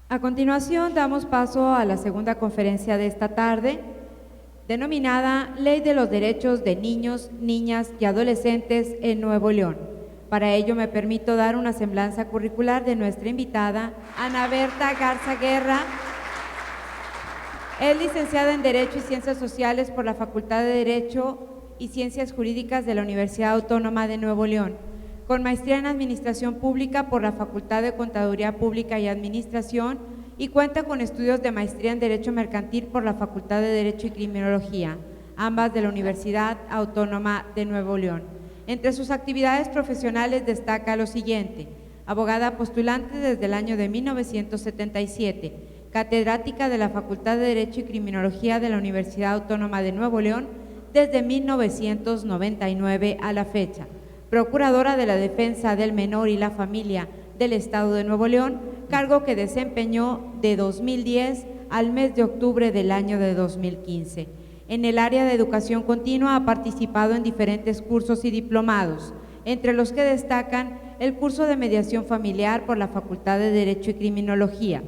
A continuación, damos paso a la segunda conferencia de esta tarde, denominada Ley de los Derechos de Niños, Niñas y Adolescentes en Nuevo León. Para ello me permito dar una semblanza curricular de nuestra invitada, Ana Berta Garza Guerra. Es licenciada en Derecho y Ciencias Sociales por la Facultad de Derecho y Ciencias Jurídicas de la Universidad Autónoma de Nuevo León, con maestría en Administración Pública por la Facultad de Contaduría Pública y Administración, y cuenta con estudios de maestría en Derecho Mercantil por la Facultad de Derecho y Criminología, ambas de la Universidad Autónoma de Nuevo León. Entre sus actividades profesionales destaca lo siguiente: abogada postulante desde el año de 1977, catedrática de la Facultad de Derecho y Criminología de la Universidad Autónoma de Nuevo León desde 1999 a la fecha, procuradora de la Defensa del Menor y la Familia del Estado de Nuevo León, cargo que desempeñó de 2010 al mes de octubre del año de 2015. En el área de educación continua ha participado en diferentes cursos y diplomados, entre los que destacan el curso de mediación familiar por la Facultad de Derecho y Criminología,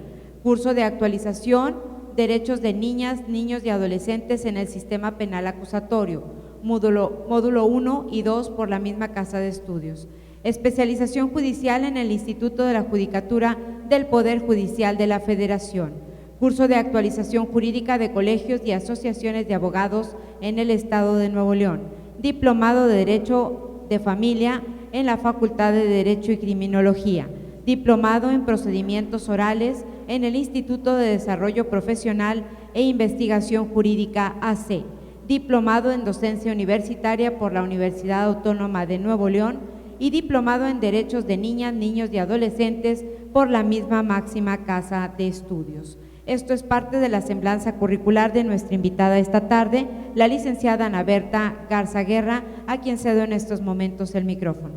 curso de actualización, derechos de niñas, niños y adolescentes en el sistema penal acusatorio, módulo 1 y 2 por la misma Casa de Estudios, especialización judicial en el Instituto de la Judicatura del Poder Judicial de la Federación, curso de actualización jurídica de colegios y asociaciones de abogados en el Estado de Nuevo León, diplomado de Derecho de Familia en la Facultad de Derecho y Criminología, diplomado en procedimientos orales en el Instituto de Desarrollo Profesional e Investigación Jurídica AC, diplomado en docencia universitaria por la Universidad Autónoma de Nuevo León y diplomado en Derechos de Niñas, Niños y Adolescentes por la misma máxima Casa de Estudios. Esto es parte de la semblanza curricular de nuestra invitada esta tarde, la licenciada Ana Berta Garza Guerra, a quien cedo en estos momentos el micrófono.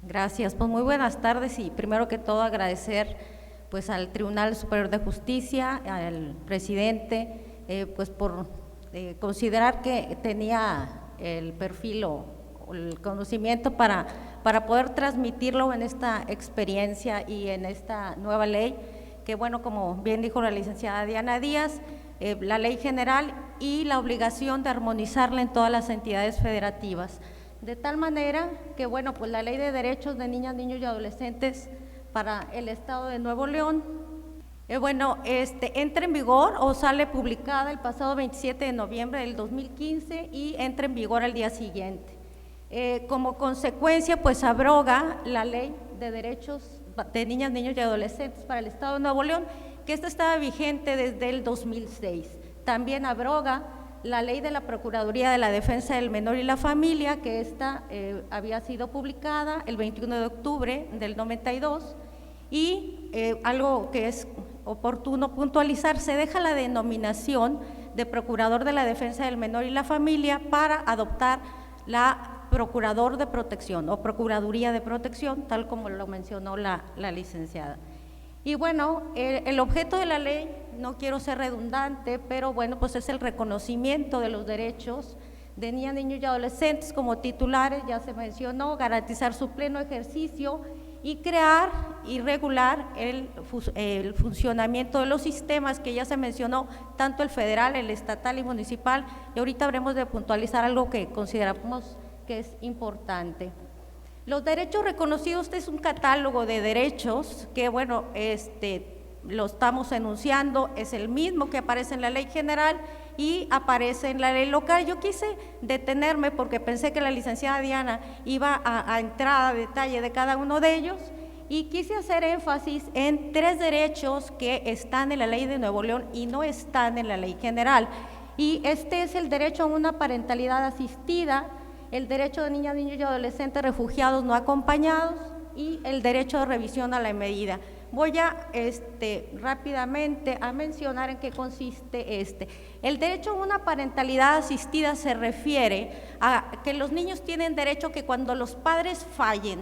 Gracias, pues muy buenas tardes, y primero que todo agradecer pues al Tribunal Superior de Justicia, al presidente, pues por considerar que tenía el perfil o el conocimiento para poder transmitirlo en esta experiencia y en esta nueva ley, que bueno, como bien dijo la licenciada Diana Díaz, la ley general y la obligación de armonizarla en todas las entidades federativas, de tal manera que bueno, pues la Ley de Derechos de Niñas, Niños y Adolescentes para el Estado de Nuevo León, entra en vigor o sale publicada el pasado 27 de noviembre del 2015 y entra en vigor al día siguiente. Como consecuencia, pues abroga la Ley de Derechos de Niñas, Niños y Adolescentes para el Estado de Nuevo León, que esta estaba vigente desde el 2006. También abroga la Ley de la Procuraduría de la Defensa del Menor y la Familia, que esta había sido publicada el 21 de octubre del 92, y algo que es oportuno puntualizar, se deja la denominación de Procurador de la Defensa del Menor y la Familia para adoptar la Procurador de Protección o Procuraduría de Protección, tal como lo mencionó la licenciada. Y bueno, el objeto de la ley, no quiero ser redundante, pero bueno, pues es el reconocimiento de los derechos de niñas, niños y adolescentes como titulares, ya se mencionó, garantizar su pleno ejercicio y crear y regular el funcionamiento de los sistemas que ya se mencionó, tanto el federal, el estatal y municipal, y ahorita habremos de puntualizar algo que consideramos que es importante. Los derechos reconocidos, este es un catálogo de derechos que bueno, lo estamos enunciando, es el mismo que aparece en la ley general y aparece en la ley local. Yo quise detenerme porque pensé que la licenciada Diana iba a entrar a detalle de cada uno de ellos, y quise hacer énfasis en 3 derechos que están en la ley de Nuevo León y no están en la ley general, y este es el derecho a una parentalidad asistida, el derecho de niñas, niños y adolescentes refugiados no acompañados y el derecho de revisión a la medida. Voy a rápidamente a mencionar en qué consiste El derecho a una parentalidad asistida se refiere a que los niños tienen derecho que cuando los padres fallen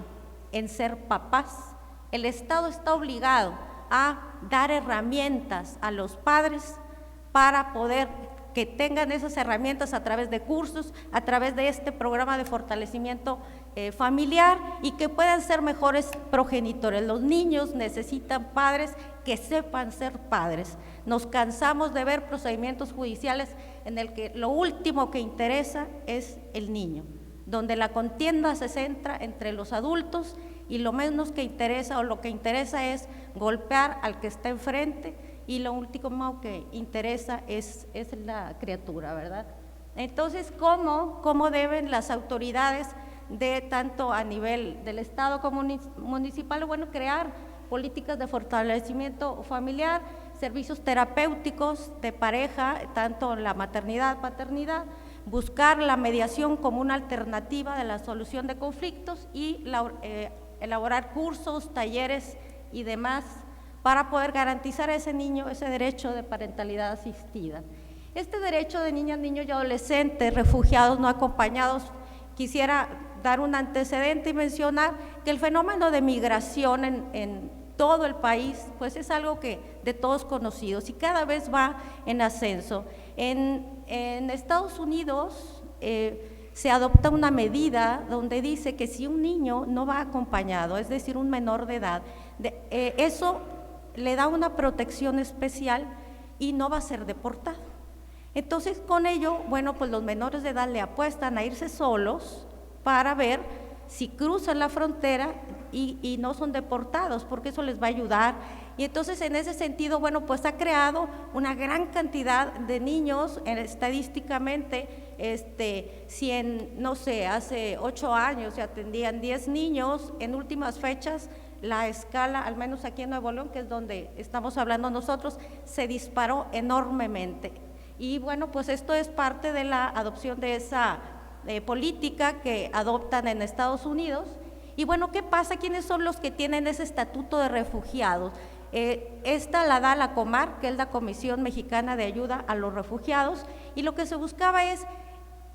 en ser papás, el Estado está obligado a dar herramientas a los padres para poder que tengan esas herramientas a través de cursos, a través de este programa de fortalecimiento familiar, y que puedan ser mejores progenitores. Los niños necesitan padres que sepan ser padres. Nos cansamos de ver procedimientos judiciales en el que lo último que interesa es el niño, donde la contienda se centra entre los adultos y lo menos que interesa, o lo que interesa es golpear al que está enfrente, y lo último que interesa es la criatura, ¿verdad? Entonces, ¿cómo deben las autoridades de tanto a nivel del Estado como municipal, bueno, crear políticas de fortalecimiento familiar, servicios terapéuticos de pareja, tanto la maternidad, paternidad, buscar la mediación como una alternativa de la solución de conflictos y elaborar cursos, talleres y demás para poder garantizar a ese niño ese derecho de parentalidad asistida. Este derecho de niñas, niños y adolescentes refugiados no acompañados, quisiera dar un antecedente y mencionar que el fenómeno de migración en todo el país, pues es algo que de todos conocidos y cada vez va en ascenso. En Estados Unidos se adopta una medida donde dice que si un niño no va acompañado, es decir, un menor de edad, eso le da una protección especial y no va a ser deportado. Entonces, con ello, bueno, pues los menores de edad le apuestan a irse solos para ver si cruzan la frontera y no son deportados, porque eso les va a ayudar. Y entonces, en ese sentido, bueno, pues ha creado una gran cantidad de niños, estadísticamente, no sé, hace 8 años se atendían 10 niños, en últimas fechas, la escala, al menos aquí en Nuevo León, que es donde estamos hablando nosotros, se disparó enormemente. Y bueno, pues esto es parte de la adopción de esa política que adoptan en Estados Unidos. Y bueno, ¿qué pasa? ¿Quiénes son los que tienen ese estatuto de refugiados? Esta la da la COMAR, que es la Comisión Mexicana de Ayuda a los Refugiados, y lo que se buscaba es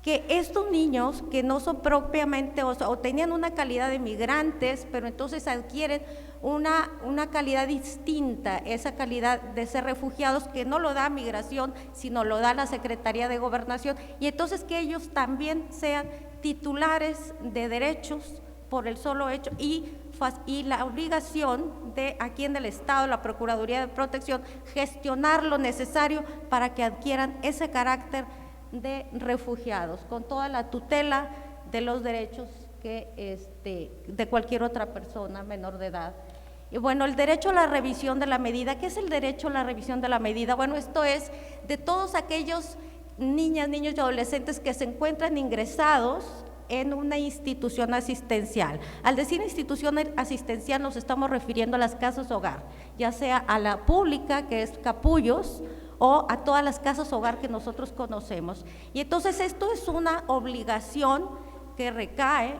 que estos niños que no son propiamente, o tenían una calidad de migrantes, pero entonces adquieren una calidad distinta, esa calidad de ser refugiados que no lo da migración, sino lo da la Secretaría de Gobernación, y entonces que ellos también sean titulares de derechos por el solo hecho, y la obligación de aquí en el Estado, la Procuraduría de Protección, gestionar lo necesario para que adquieran ese carácter de refugiados, con toda la tutela de los derechos de cualquier otra persona menor de edad. Y bueno, el derecho a la revisión de la medida. ¿Qué es el derecho a la revisión de la medida? Bueno, esto es de todos aquellos niñas, niños y adolescentes que se encuentran ingresados en una institución asistencial. Al decir institución asistencial nos estamos refiriendo a las casas hogar, ya sea a la pública, que es Capullos, o a todas las casas hogar que nosotros conocemos. Y entonces esto es una obligación que recae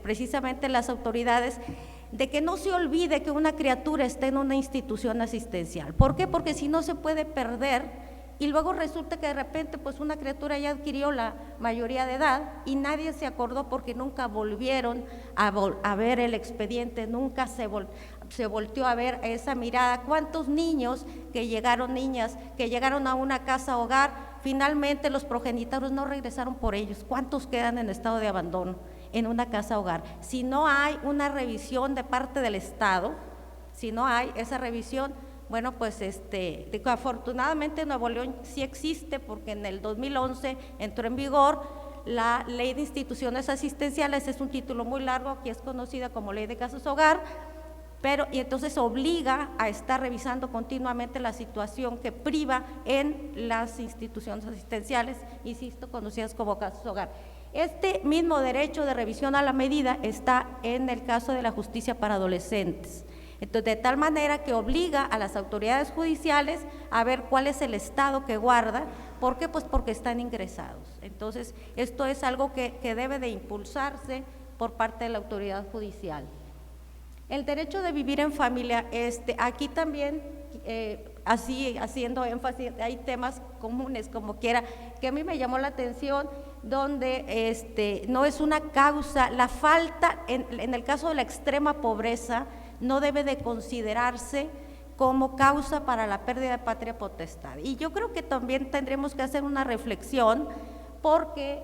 precisamente en las autoridades, de que no se olvide que una criatura está en una institución asistencial. ¿Por qué? Porque si no se puede perder, y luego resulta que de repente pues una criatura ya adquirió la mayoría de edad y nadie se acordó porque nunca volvieron a ver el expediente, nunca se volteó a ver esa mirada. ¿Cuántos niños niñas que llegaron a una casa hogar, finalmente los progenitores no regresaron por ellos? ¿Cuántos quedan en estado de abandono en una casa hogar? Si no hay una revisión de parte del Estado, si no hay esa revisión, bueno, pues afortunadamente en Nuevo León sí existe, porque en el 2011 entró en vigor la Ley de Instituciones Asistenciales. Es un título muy largo que es conocida como Ley de Casas Hogar, y entonces obliga a estar revisando continuamente la situación que priva en las instituciones asistenciales, insisto, conocidas como casas hogar. Este mismo derecho de revisión a la medida está en el caso de la justicia para adolescentes. Entonces, de tal manera que obliga a las autoridades judiciales a ver cuál es el estado que guarda. ¿Por qué? Pues porque están ingresados. Entonces, esto es algo que debe de impulsarse por parte de la autoridad judicial. El derecho de vivir en familia, aquí también, así haciendo énfasis, hay temas comunes como quiera, que a mí me llamó la atención, donde no es una causa, la falta, en el caso de la extrema pobreza, no debe de considerarse como causa para la pérdida de patria potestad. Y yo creo que también tendremos que hacer una reflexión porque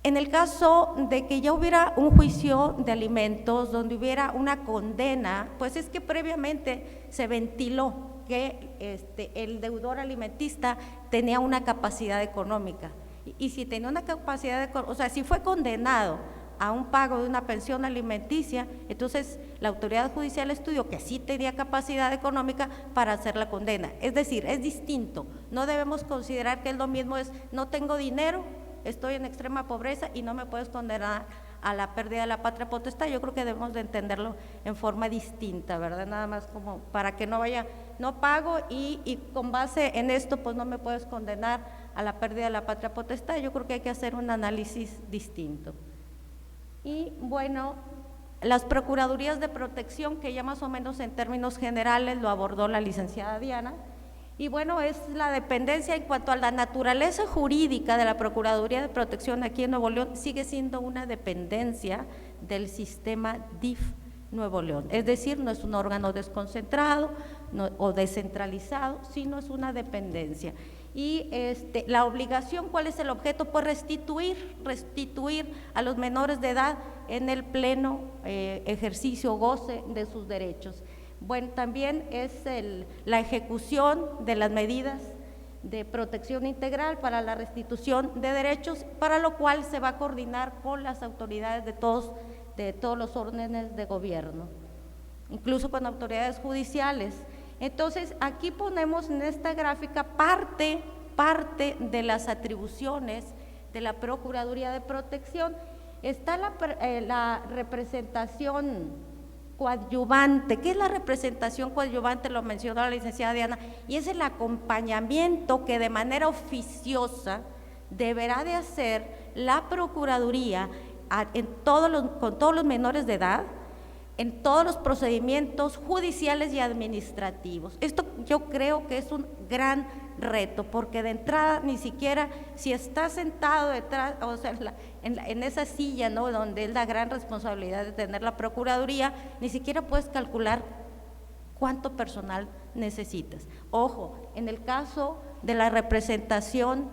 en el caso de que ya hubiera un juicio de alimentos donde hubiera una condena, pues es que previamente se ventiló que el deudor alimentista tenía una capacidad económica y si tenía una capacidad, o sea, si fue condenado a un pago de una pensión alimenticia, entonces la autoridad judicial estudió que sí tenía capacidad económica para hacer la condena. Es decir, es distinto, no debemos considerar que es lo mismo, es no tengo dinero, estoy en extrema pobreza y no me puedes condenar a la pérdida de la patria potestad. Yo creo que debemos de entenderlo en forma distinta, ¿verdad? Nada más como para que no vaya, no pago y con base en esto pues no me puedes condenar a la pérdida de la patria potestad. Yo creo que hay que hacer un análisis distinto. Y bueno, las procuradurías de protección, que ya más o menos en términos generales lo abordó la licenciada Diana, y bueno, es la dependencia en cuanto a la naturaleza jurídica de la Procuraduría de Protección aquí en Nuevo León, sigue siendo una dependencia del sistema DIF Nuevo León, es decir, no es un órgano desconcentrado o descentralizado, sino es una dependencia. Y la obligación, ¿cuál es el objeto? Pues restituir a los menores de edad en el pleno ejercicio, goce de sus derechos. Bueno, también es la ejecución de las medidas de protección integral para la restitución de derechos, para lo cual se va a coordinar con las autoridades de todos los órdenes de gobierno, incluso con autoridades judiciales. Entonces, aquí ponemos en esta gráfica parte de las atribuciones de la Procuraduría de Protección. Está la representación coadyuvante. ¿Qué es la representación coadyuvante? Lo mencionó la licenciada Diana, y es el acompañamiento que de manera oficiosa deberá de hacer la Procuraduría con todos los menores de edad, en todos los procedimientos judiciales y administrativos. Esto yo creo que es un gran reto, porque de entrada ni siquiera si está sentado detrás, o sea, en esa silla, ¿no?, donde es la gran responsabilidad de tener la Procuraduría, ni siquiera puedes calcular cuánto personal necesitas. Ojo, en el caso de la representación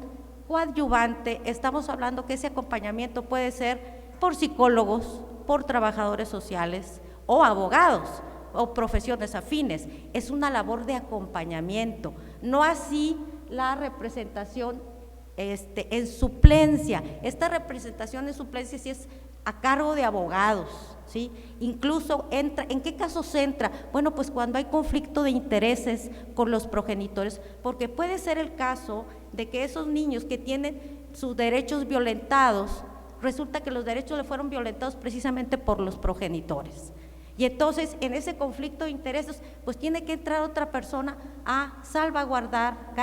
coadyuvante, estamos hablando que ese acompañamiento puede ser por psicólogos, por trabajadores sociales, o abogados o profesiones afines. Es una labor de acompañamiento, no así la representación en suplencia. Esta representación en suplencia sí es a cargo de abogados, ¿sí? Incluso entra, ¿en qué casos entra? Bueno, pues cuando hay conflicto de intereses con los progenitores, porque puede ser el caso de que esos niños que tienen sus derechos violentados, resulta que los derechos le fueron violentados precisamente por los progenitores. Y entonces, en ese conflicto de intereses, pues tiene que entrar otra persona a salvaguardar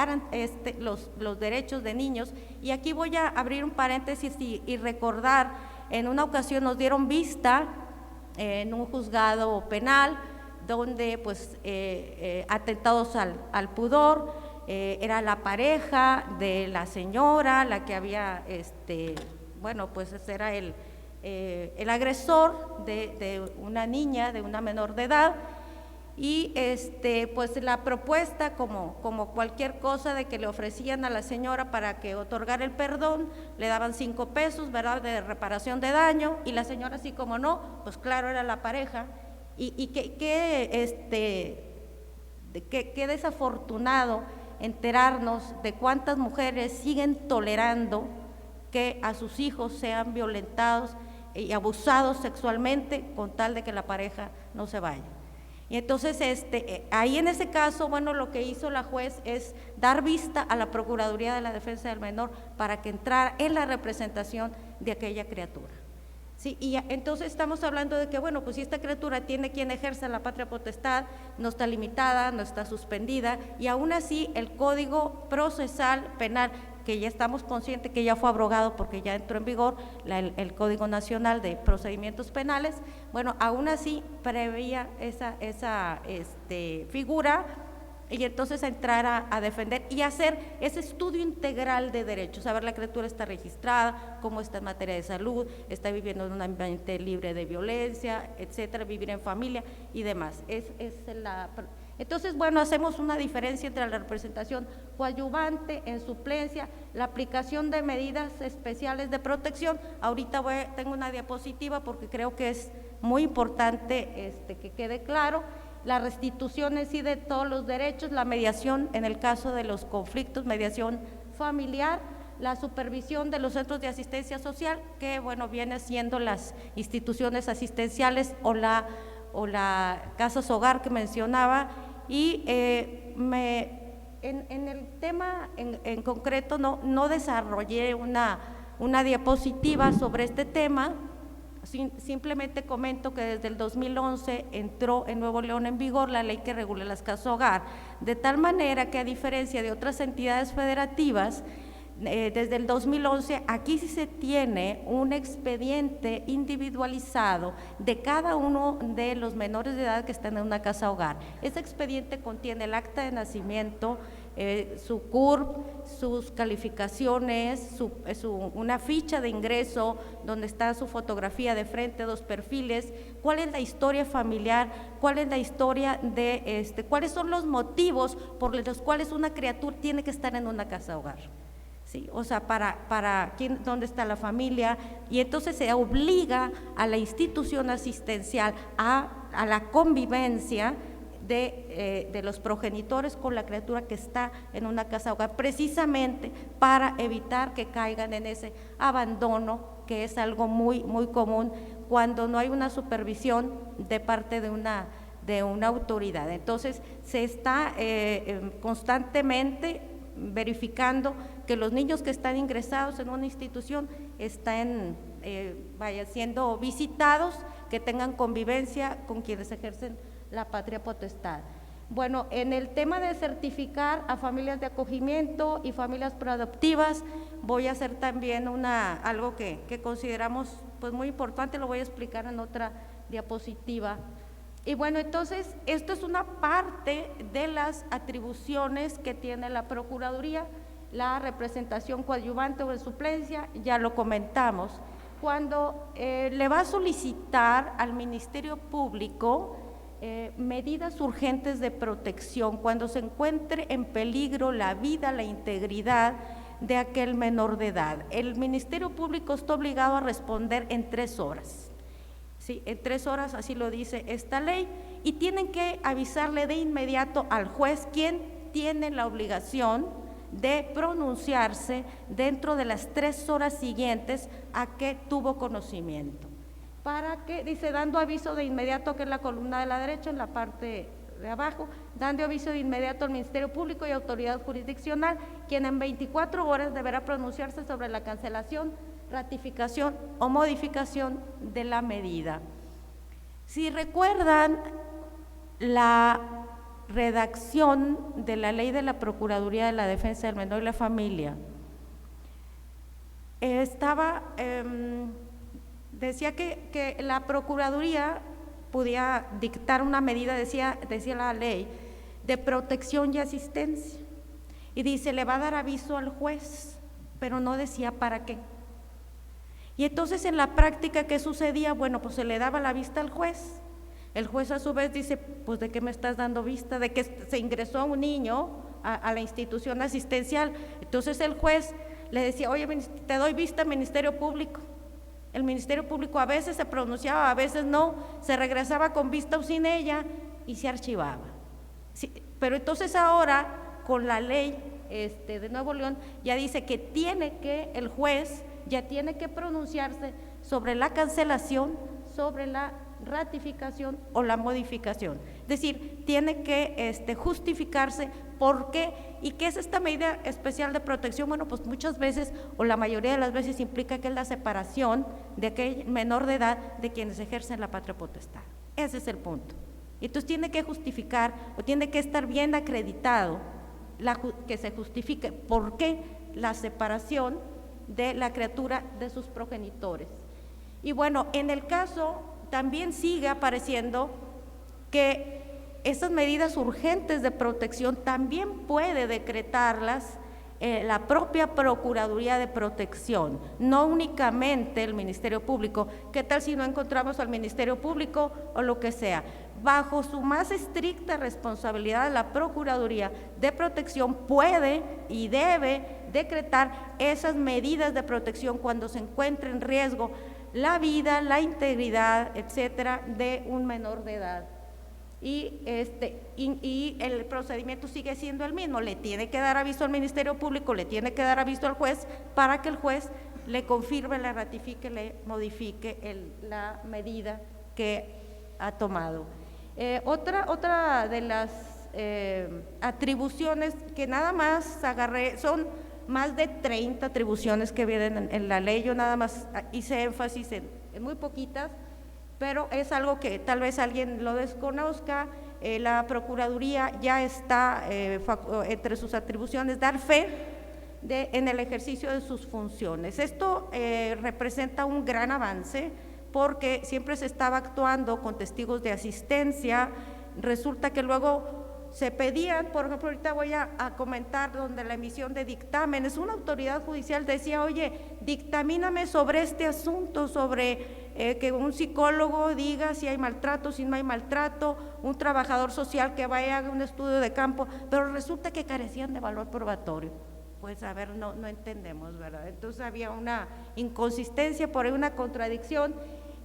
los derechos de niños. Y aquí voy a abrir un paréntesis y recordar, en una ocasión nos dieron vista en un juzgado penal, donde pues atentados al pudor, era la pareja de la señora, la que había, bueno, pues ese era el agresor de una niña, de una menor de edad, y pues la propuesta, como cualquier cosa, de que le ofrecían a la señora para que otorgara el perdón, le daban 5 pesos, ¿verdad?, de reparación de daño, y la señora, así como no, pues claro, era la pareja, y qué desafortunado enterarnos de cuántas mujeres siguen tolerando que a sus hijos sean violentados y abusados sexualmente con tal de que la pareja no se vaya. Y entonces ahí en ese caso, bueno, lo que hizo la juez es dar vista a la Procuraduría de la Defensa del Menor para que entrara en la representación de aquella criatura. Sí, y entonces estamos hablando de que, bueno, pues si esta criatura tiene quien ejerza la patria potestad, no está limitada, no está suspendida, y aún así el Código Procesal Penal, que ya estamos conscientes que ya fue abrogado porque ya entró en vigor el Código Nacional de Procedimientos Penales, bueno, aún así preveía esa figura, y entonces entrar a defender y hacer ese estudio integral de derechos, saber la criatura está registrada, cómo está en materia de salud, está viviendo en un ambiente libre de violencia, etcétera, vivir en familia y demás. Entonces, bueno, hacemos una diferencia entre la representación coadyuvante, en suplencia, la aplicación de medidas especiales de protección. Ahorita tengo una diapositiva porque creo que es muy importante que quede claro. La restitución en sí de todos los derechos, la mediación en el caso de los conflictos, mediación familiar, la supervisión de los centros de asistencia social, que bueno, viene siendo las instituciones asistenciales o la casas hogar que mencionaba, y en el tema en concreto no desarrollé una diapositiva sobre este tema. Simplemente comento que desde el 2011 entró en Nuevo León en vigor la ley que regula las casas hogar, de tal manera que a diferencia de otras entidades federativas, desde el 2011 aquí sí se tiene un expediente individualizado de cada uno de los menores de edad que están en una casa hogar. Ese expediente contiene el acta de nacimiento, su CURP, sus calificaciones, una ficha de ingreso donde está su fotografía de frente, 2 perfiles, cuál es la historia familiar, cuál es la historia de cuáles son los motivos por los cuales una criatura tiene que estar en una casa hogar. Sí, o sea, para dónde está la familia, y entonces se obliga a la institución asistencial a la convivencia de los progenitores con la criatura que está en una casa hogar, precisamente para evitar que caigan en ese abandono, que es algo muy, muy común cuando no hay una supervisión de parte de una autoridad. Entonces, se está constantemente verificando que los niños que están ingresados en una institución están siendo visitados, que tengan convivencia con quienes ejercen la patria potestad. Bueno, en el tema de certificar a familias de acogimiento y familias preadoptivas, voy a hacer también algo que consideramos pues muy importante, lo voy a explicar en otra diapositiva. Y bueno, entonces, esto es una parte de las atribuciones que tiene la Procuraduría, la representación coadyuvante o de suplencia, ya lo comentamos. Cuando le va a solicitar al Ministerio Público medidas urgentes de protección, cuando se encuentre en peligro la vida, la integridad de aquel menor de edad, el Ministerio Público está obligado a responder en 3 horas. Sí, en 3 horas, así lo dice esta ley, y tienen que avisarle de inmediato al juez, quien tiene la obligación de pronunciarse dentro de las 3 horas siguientes a que tuvo conocimiento. Para que, dice, dando aviso de inmediato, que es la columna de la derecha, en la parte de abajo, dando aviso de inmediato al Ministerio Público y autoridad jurisdiccional, quien en 24 horas deberá pronunciarse sobre la cancelación, ratificación o modificación de la medida. Si recuerdan, la redacción de la ley de la Procuraduría de la Defensa del Menor y la Familia decía que la Procuraduría podía dictar una medida, decía la ley, de protección y asistencia, y dice, le va a dar aviso al juez, pero no decía para qué. Y entonces en la práctica, ¿qué sucedía? Bueno, pues se le daba la vista al juez. El juez a su vez dice, pues ¿de qué me estás dando vista? De que se ingresó un niño a la institución asistencial. Entonces el juez le decía, oye, te doy vista, Ministerio Público. El Ministerio Público a veces se pronunciaba, a veces no, se regresaba con vista o sin ella y se archivaba. Sí, pero entonces ahora, con la ley de Nuevo León, ya dice que el juez ya tiene que pronunciarse sobre la cancelación, sobre la ratificación o la modificación. Es decir, tiene que justificarse por qué y qué es esta medida especial de protección. Bueno, pues muchas veces o la mayoría de las veces implica que es la separación de aquel menor de edad de quienes ejercen la patria potestad. Ese es el punto. Entonces tiene que justificar o tiene que estar bien acreditado que se justifique por qué la separación de la criatura de sus progenitores. Y bueno, en el caso también sigue apareciendo que esas medidas urgentes de protección también puede decretarlas la propia Procuraduría de Protección, no únicamente el Ministerio Público. ¿Qué tal si no encontramos al Ministerio Público o lo que sea? Bajo su más estricta responsabilidad, la Procuraduría de Protección puede y debe decretar esas medidas de protección cuando se encuentre en riesgo la vida, la integridad, etcétera, de un menor de edad. Y el procedimiento sigue siendo el mismo, le tiene que dar aviso al Ministerio Público, le tiene que dar aviso al juez para que el juez le confirme, le ratifique, le modifique la medida que ha tomado. Otra de las atribuciones que nada más agarré, son más de 30 atribuciones que vienen en la ley, yo nada más hice énfasis en muy poquitas, pero es algo que tal vez alguien lo desconozca. La Procuraduría ya está entre sus atribuciones dar fe en el ejercicio de sus funciones. Esto representa un gran avance porque siempre se estaba actuando con testigos de asistencia. Resulta que luego se pedían, por ejemplo, ahorita voy a comentar donde la emisión de dictámenes, una autoridad judicial decía, oye, dictamíname sobre este asunto, sobre que un psicólogo diga si hay maltrato, si no hay maltrato, un trabajador social que vaya a haga un estudio de campo, pero resulta que carecían de valor probatorio. Pues a ver, no entendemos, ¿verdad? Entonces había una inconsistencia, por ahí una contradicción.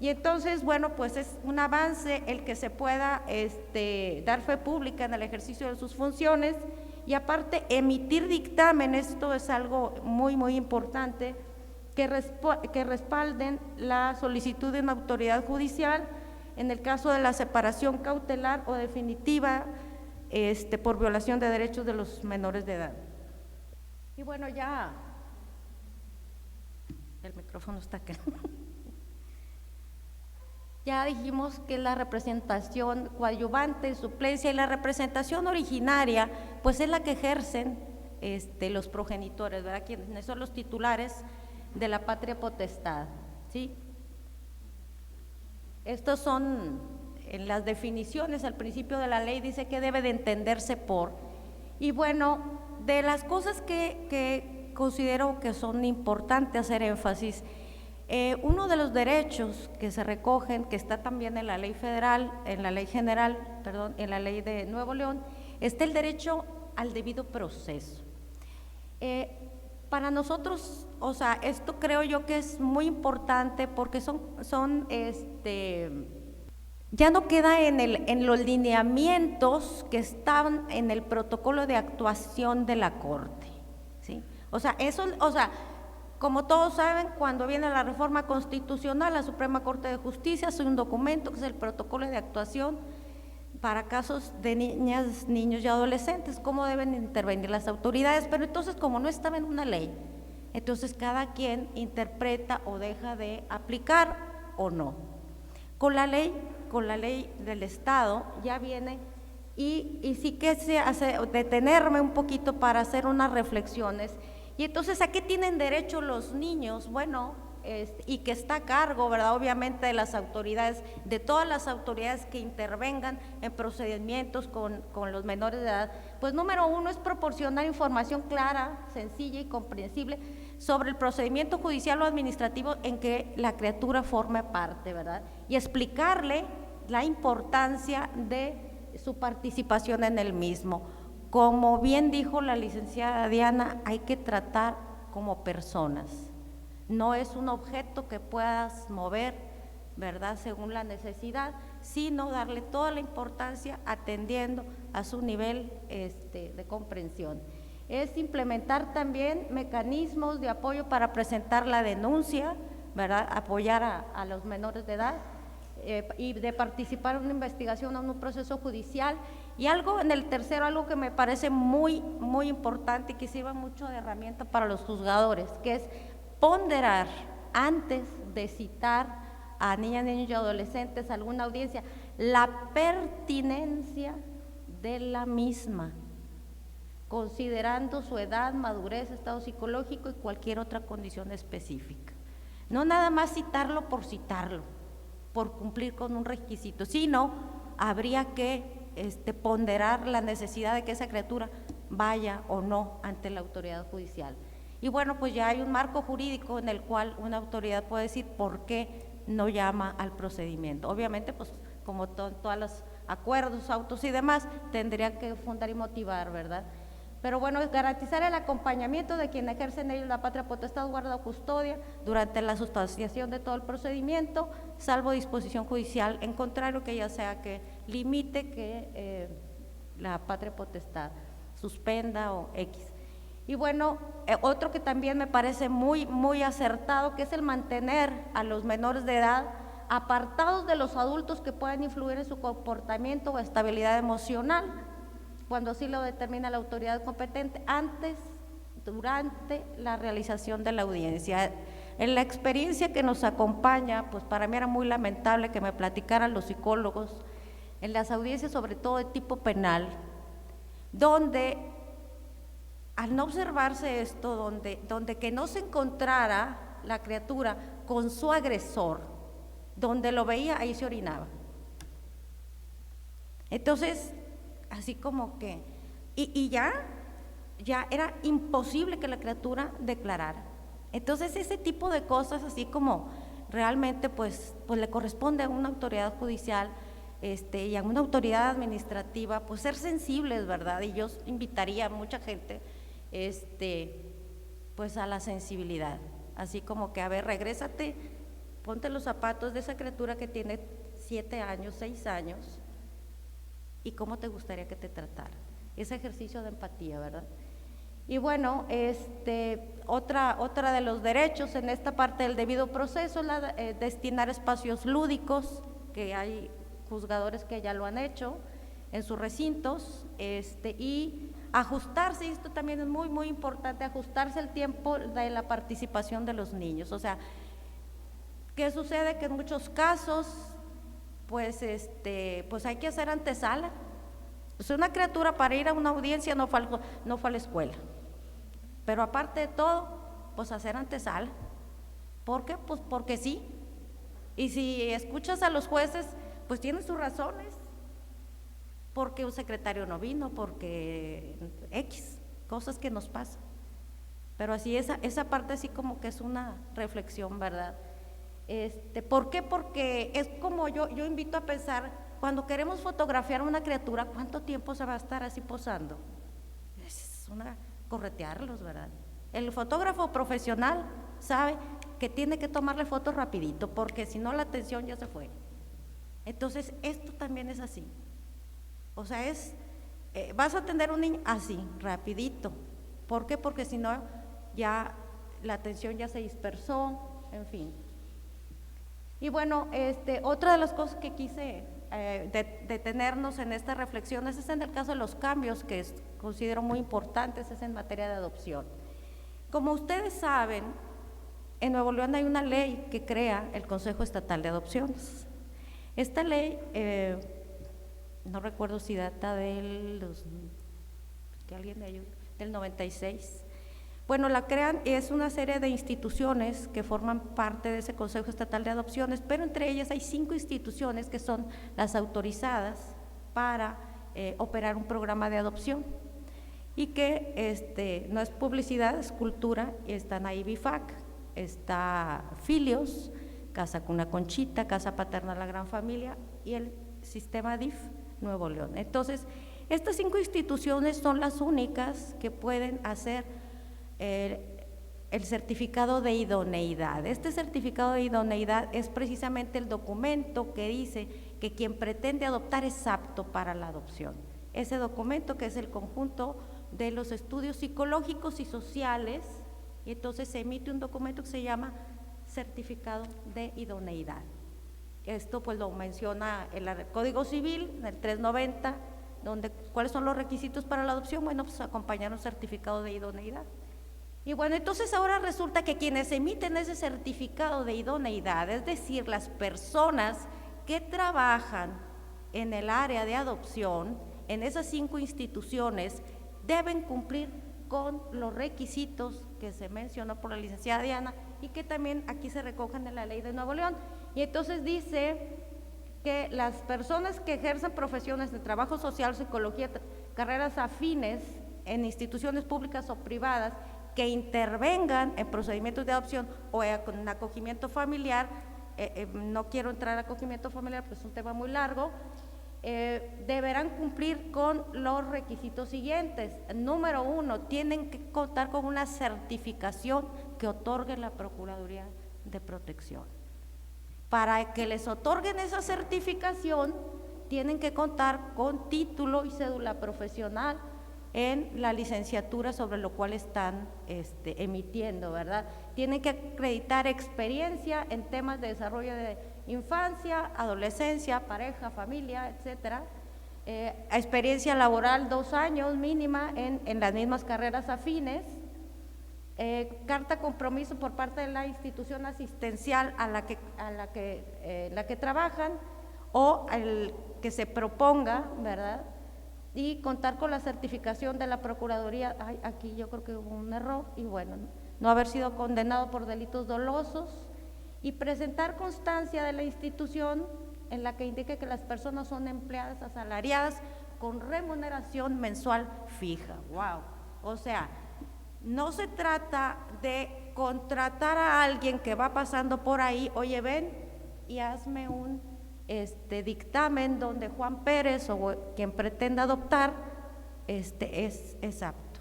Y entonces, bueno, pues es un avance el que se pueda dar fe pública en el ejercicio de sus funciones y aparte emitir dictámenes. Esto es algo muy, muy importante, que respalden la solicitud de una autoridad judicial en el caso de la separación cautelar o definitiva por violación de derechos de los menores de edad. Y bueno, ya el micrófono está acá. Ya dijimos que la representación coadyuvante, suplencia y la representación originaria, pues es la que ejercen los progenitores, ¿verdad? Quienes son los titulares de la patria potestad, ¿sí? Estos son, en las definiciones, al principio de la ley dice que debe de entenderse por. Y bueno, de las cosas que considero que son importantes hacer énfasis, uno de los derechos que se recogen, que está también en la ley federal, en la ley general, perdón, en la ley de Nuevo León, está el derecho al debido proceso. Para nosotros, o sea, esto creo yo que es muy importante porque ya no queda en los lineamientos que estaban en el protocolo de actuación de la Corte, ¿sí? O sea, como todos saben, cuando viene la reforma constitucional, la Suprema Corte de Justicia hace un documento que es el protocolo de actuación para casos de niñas, niños y adolescentes, cómo deben intervenir las autoridades, pero entonces como no estaba en una ley, entonces cada quien interpreta o deja de aplicar o no. Con la ley del Estado ya viene y sí que se hace detenerme un poquito para hacer unas reflexiones. Y entonces, ¿a qué tienen derecho los niños? Bueno, y que está a cargo, ¿verdad? Obviamente de las autoridades, de todas las autoridades que intervengan en procedimientos con los menores de edad. Pues número uno es proporcionar información clara, sencilla y comprensible sobre el procedimiento judicial o administrativo en que la criatura forme parte, ¿verdad? Y explicarle la importancia de su participación en el mismo. Como bien dijo la licenciada Diana, hay que tratar como personas, no es un objeto que puedas mover, ¿verdad?, según la necesidad, sino darle toda la importancia atendiendo a su nivel de comprensión. Es implementar también mecanismos de apoyo para presentar la denuncia, ¿verdad?, apoyar a los menores de edad, y de participar en una investigación o en un proceso judicial. Y algo en el tercero, algo que me parece muy, muy importante y que sirva mucho de herramienta para los juzgadores, que es ponderar antes de citar a niñas, niños y adolescentes a alguna audiencia, la pertinencia de la misma, considerando su edad, madurez, estado psicológico y cualquier otra condición específica. No nada más citarlo, por cumplir con un requisito, sino habría que ponderar la necesidad de que esa criatura vaya o no ante la autoridad judicial. Y bueno, pues ya hay un marco jurídico en el cual una autoridad puede decir por qué no llama al procedimiento. Obviamente, pues como todos los acuerdos, autos y demás, tendría que fundar y motivar, ¿verdad? Pero bueno, es garantizar el acompañamiento de quien ejerce en ellos la patria potestad, guarda o custodia durante la sustanciación de todo el procedimiento, salvo disposición judicial en contrario, que ya sea que limite que la patria potestad suspenda o X. Y bueno, otro que también me parece muy acertado, que es el mantener a los menores de edad apartados de los adultos que puedan influir en su comportamiento o estabilidad emocional, cuando así lo determina la autoridad competente, antes, durante la realización de la audiencia. En la experiencia que nos acompaña, pues para mí era muy lamentable que me platicaran los psicólogos, en las audiencias sobre todo de tipo penal, donde al no observarse esto, donde que no se encontrara la criatura con su agresor, donde lo veía, ahí se orinaba. Entonces, así como que, y ya era imposible que la criatura declarara. Entonces, ese tipo de cosas, así como realmente pues le corresponde a una autoridad judicial y a una autoridad administrativa, pues ser sensibles, ¿verdad? Y yo invitaría a mucha gente, pues a la sensibilidad, así como que, a ver, regrésate, ponte los zapatos de esa criatura que tiene 7 años, 6 años, y cómo te gustaría que te tratara. Ese ejercicio de empatía, ¿verdad? Y bueno, otra de los derechos en esta parte del debido proceso es destinar espacios lúdicos, que hay juzgadores que ya lo han hecho en sus recintos, y ajustarse, y esto también es muy importante, ajustarse el tiempo de la participación de los niños. O sea, ¿qué sucede? Que en muchos casos pues hay que hacer antesala. O sea, una criatura para ir a una audiencia no fue a la escuela, pero aparte de todo, pues hacer antesala. ¿Por qué? Pues porque sí. Y si escuchas a los jueces, pues tienen sus razones, porque un secretario no vino, porque X, cosas que nos pasan. Pero así esa parte así como que es una reflexión, ¿verdad? ¿Por qué? Porque es como yo invito a pensar, cuando queremos fotografiar a una criatura, ¿cuánto tiempo se va a estar así posando? Es corretearlos, ¿verdad? El fotógrafo profesional sabe que tiene que tomarle fotos rapidito, porque si no la atención ya se fue. Entonces, esto también es así. O sea, vas a tener un niño así, rapidito. ¿Por qué? Porque si no, ya la atención ya se dispersó, en fin. Y bueno, otra de las cosas que quise detenernos en estas reflexiones es en el caso de los cambios que considero muy importantes, es en materia de adopción. Como ustedes saben, en Nuevo León hay una ley que crea el Consejo Estatal de Adopciones. Esta ley, no recuerdo si data del 96. Bueno, la crean, es una serie de instituciones que forman parte de ese Consejo Estatal de Adopciones, pero entre ellas hay 5 instituciones que son las autorizadas para operar un programa de adopción, y que no es publicidad, es cultura, y están ahí BIFAC, está Filios, Casa Cuna Conchita, Casa Paterna La Gran Familia y el sistema DIF Nuevo León. Entonces, estas 5 instituciones son las únicas que pueden hacer el certificado de idoneidad. Este certificado de idoneidad es precisamente el documento que dice que quien pretende adoptar es apto para la adopción. Ese documento, que es el conjunto de los estudios psicológicos y sociales, y entonces se emite un documento que se llama certificado de idoneidad. Esto pues lo menciona el Código Civil, en el 390, donde cuáles son los requisitos para la adopción. Bueno, pues acompañar un certificado de idoneidad. Y bueno, entonces ahora resulta que quienes emiten ese certificado de idoneidad, es decir, las personas que trabajan en el área de adopción, en esas 5 instituciones, deben cumplir con los requisitos que se mencionó por la licenciada Diana y que también aquí se recogen en la ley de Nuevo León. Y entonces dice que las personas que ejercen profesiones de trabajo social, psicología, carreras afines en instituciones públicas o privadas que intervengan en procedimientos de adopción o en acogimiento familiar, no quiero entrar a acogimiento familiar, pues es un tema muy largo, deberán cumplir con los requisitos siguientes. Número 1, tienen que contar con una certificación que otorgue la Procuraduría de Protección. Para que les otorguen esa certificación, tienen que contar con título y cédula profesional en la licenciatura sobre lo cual están emitiendo, ¿verdad? Tienen que acreditar experiencia en temas de desarrollo de infancia, adolescencia, pareja, familia, etcétera. Experiencia laboral 2 años mínima en las mismas carreras afines. Carta compromiso por parte de la institución asistencial a la que trabajan o el que se proponga, ¿verdad? Y contar con la certificación de la Procuraduría. Ay, aquí yo creo que hubo un error, y bueno, no haber sido condenado por delitos dolosos, y presentar constancia de la institución en la que indique que las personas son empleadas asalariadas con remuneración mensual fija. Wow. O sea, no se trata de contratar a alguien que va pasando por ahí, oye, ven y hazme un dictamen donde Juan Pérez o quien pretenda adoptar es apto.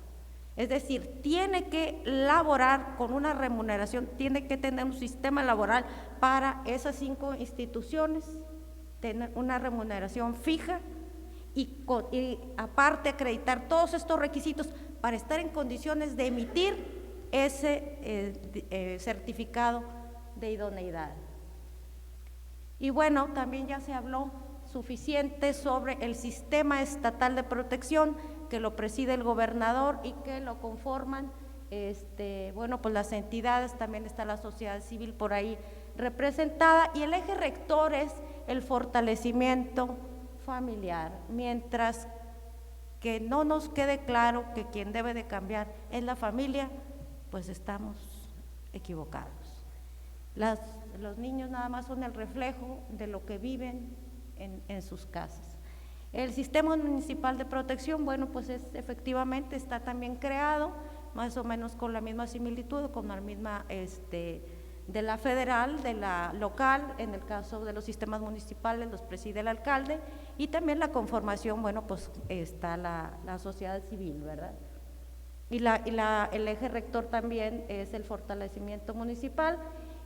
Es decir, tiene que laborar con una remuneración, tiene que tener un sistema laboral para esas 5 instituciones, tener una remuneración fija y aparte acreditar todos estos requisitos para estar en condiciones de emitir ese certificado de idoneidad. Y bueno, también ya se habló suficiente sobre el sistema estatal de protección que lo preside el gobernador y que lo conforman, bueno, pues las entidades, también está la sociedad civil por ahí representada, y el eje rector es el fortalecimiento familiar, mientras que no nos quede claro que quien debe de cambiar es la familia, pues estamos equivocados. Los niños nada más son el reflejo de lo que viven en sus casas. El sistema municipal de protección, bueno, pues efectivamente está también creado, más o menos con la misma similitud, con la misma de la federal, de la local. En el caso de los sistemas municipales los preside el alcalde, y también la conformación, bueno, pues está la sociedad civil, ¿verdad? Y el eje rector también es el fortalecimiento municipal.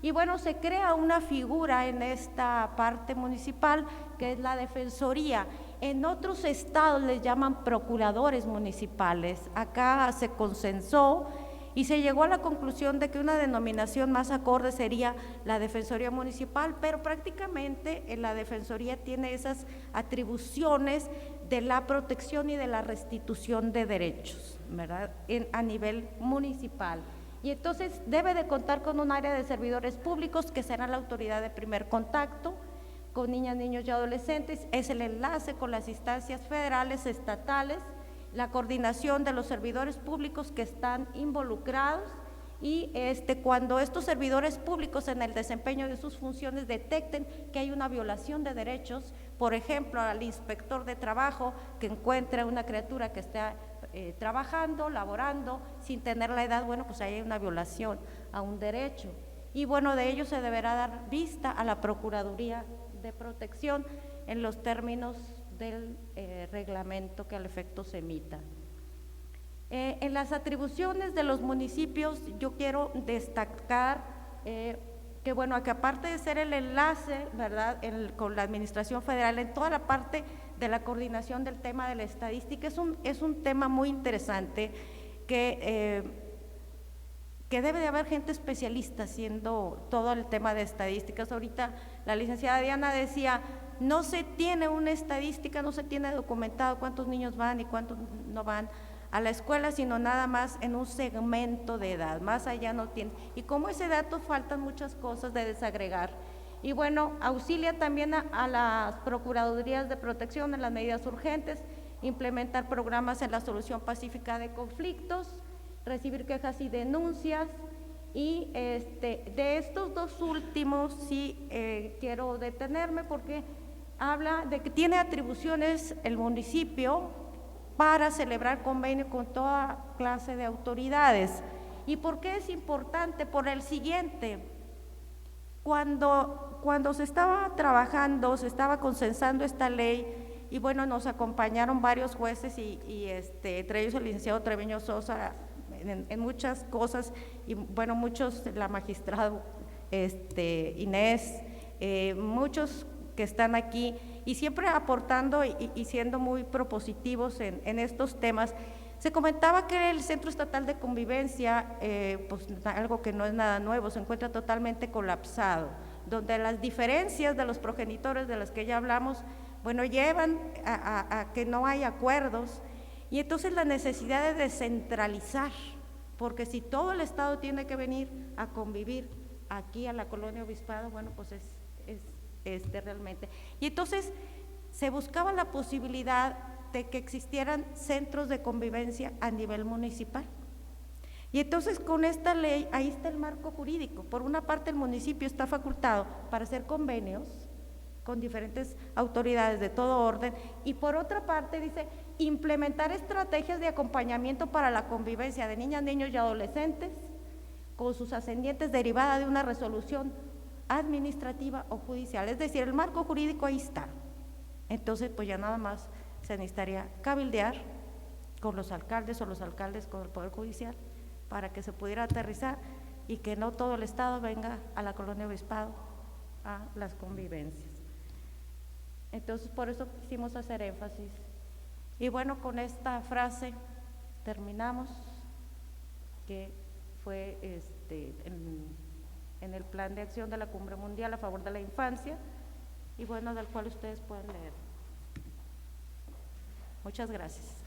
Y bueno, se crea una figura en esta parte municipal que es la defensoría. En otros estados les llaman procuradores municipales. Acá se consensó y se llegó a la conclusión de que una denominación más acorde sería la Defensoría Municipal, pero prácticamente la Defensoría tiene esas atribuciones de la protección y de la restitución de derechos, ¿verdad? A nivel municipal. Y entonces debe de contar con un área de servidores públicos que será la autoridad de primer contacto con niñas, niños y adolescentes, es el enlace con las instancias federales, estatales, la coordinación de los servidores públicos que están involucrados, y cuando estos servidores públicos en el desempeño de sus funciones detecten que hay una violación de derechos, por ejemplo, al inspector de trabajo que encuentre una criatura que está trabajando, laborando, sin tener la edad, bueno, pues ahí hay una violación a un derecho. Y bueno, de ello se deberá dar vista a la Procuraduría de Protección en los términos del reglamento que al efecto se emita. En las atribuciones de los municipios yo quiero destacar que bueno, que aparte de ser el enlace, ¿verdad?, con la administración federal en toda la parte de la coordinación del tema de la estadística, es un tema muy interesante que debe de haber gente especialista haciendo todo el tema de estadísticas. Ahorita la licenciada Diana decía, no se tiene una estadística, no se tiene documentado cuántos niños van y cuántos no van a la escuela, sino nada más en un segmento de edad, más allá no tiene. Y como ese dato faltan muchas cosas de desagregar. Y bueno, auxilia también a las Procuradurías de Protección en las medidas urgentes, implementar programas en la solución pacífica de conflictos, recibir quejas y denuncias. Y de estos dos últimos sí quiero detenerme porque habla de que tiene atribuciones el municipio para celebrar convenio con toda clase de autoridades. ¿Y por qué es importante? Por el siguiente: cuando se estaba trabajando, se estaba consensando esta ley, y bueno, nos acompañaron varios jueces entre ellos el licenciado Treviño Sosa en muchas cosas, y bueno, muchos, la magistrada Inés, muchos que están aquí, y siempre aportando y siendo muy propositivos en estos temas. Se comentaba que el Centro Estatal de Convivencia, pues algo que no es nada nuevo, se encuentra totalmente colapsado, donde las diferencias de los progenitores de las que ya hablamos, bueno, llevan a que no hay acuerdos, y entonces la necesidad de descentralizar, porque si todo el Estado tiene que venir a convivir aquí a la Colonia Obispado, bueno, pues es realmente. Y entonces se buscaba la posibilidad de que existieran centros de convivencia a nivel municipal. Y entonces con esta ley, ahí está el marco jurídico. Por una parte, el municipio está facultado para hacer convenios con diferentes autoridades de todo orden, y por otra parte dice implementar estrategias de acompañamiento para la convivencia de niñas, niños y adolescentes con sus ascendientes derivada de una resolución administrativa o judicial. Es decir, el marco jurídico ahí está. Entonces, pues ya nada más se necesitaría cabildear con los alcaldes o los alcaldes con el Poder Judicial para que se pudiera aterrizar y que no todo el Estado venga a la Colonia Obispado a las convivencias. Entonces, por eso quisimos hacer énfasis. Y bueno, con esta frase terminamos, que fue en el plan de acción de la Cumbre Mundial a favor de la infancia, y bueno, del cual ustedes pueden leer. Muchas gracias.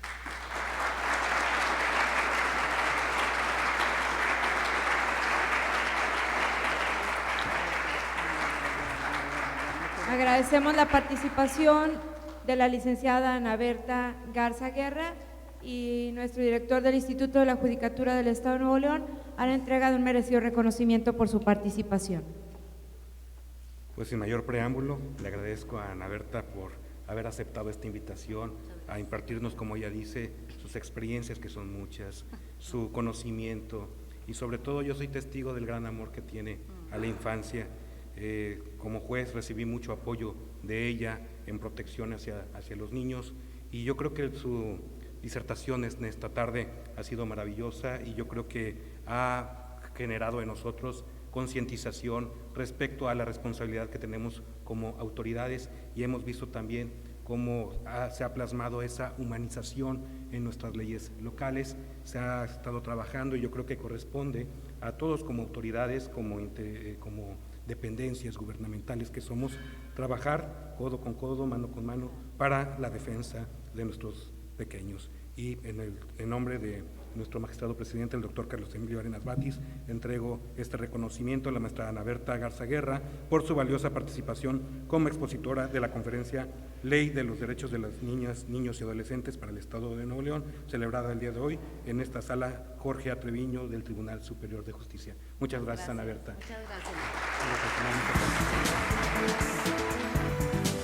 Agradecemos la participación de la licenciada Ana Berta Garza Guerra, y nuestro director del Instituto de la Judicatura del Estado de Nuevo León hará entrega de un merecido reconocimiento por su participación. Pues sin mayor preámbulo, le agradezco a Ana Berta por haber aceptado esta invitación a impartirnos, como ella dice, sus experiencias, que son muchas, su conocimiento, y sobre todo yo soy testigo del gran amor que tiene a la infancia. Como juez recibí mucho apoyo de ella en protección hacia los niños, y yo creo que su disertación en esta tarde ha sido maravillosa, y yo creo que ha generado en nosotros concientización respecto a la responsabilidad que tenemos como autoridades, y hemos visto también cómo se ha plasmado esa humanización en nuestras leyes locales. Se ha estado trabajando, y yo creo que corresponde a todos como autoridades, como dependencias gubernamentales que somos, trabajar codo con codo, mano con mano, para la defensa de nuestros pequeños. Y en nombre de nuestro magistrado presidente, el doctor Carlos Emilio Arenas Batis, entrego este reconocimiento a la maestra Ana Berta Garza Guerra por su valiosa participación como expositora de la conferencia Ley de los Derechos de las Niñas, Niños y Adolescentes para el Estado de Nuevo León, celebrada el día de hoy en esta sala Jorge A. Treviño del Tribunal Superior de Justicia. Muchas gracias, Ana Berta. Muchas gracias. Gracias.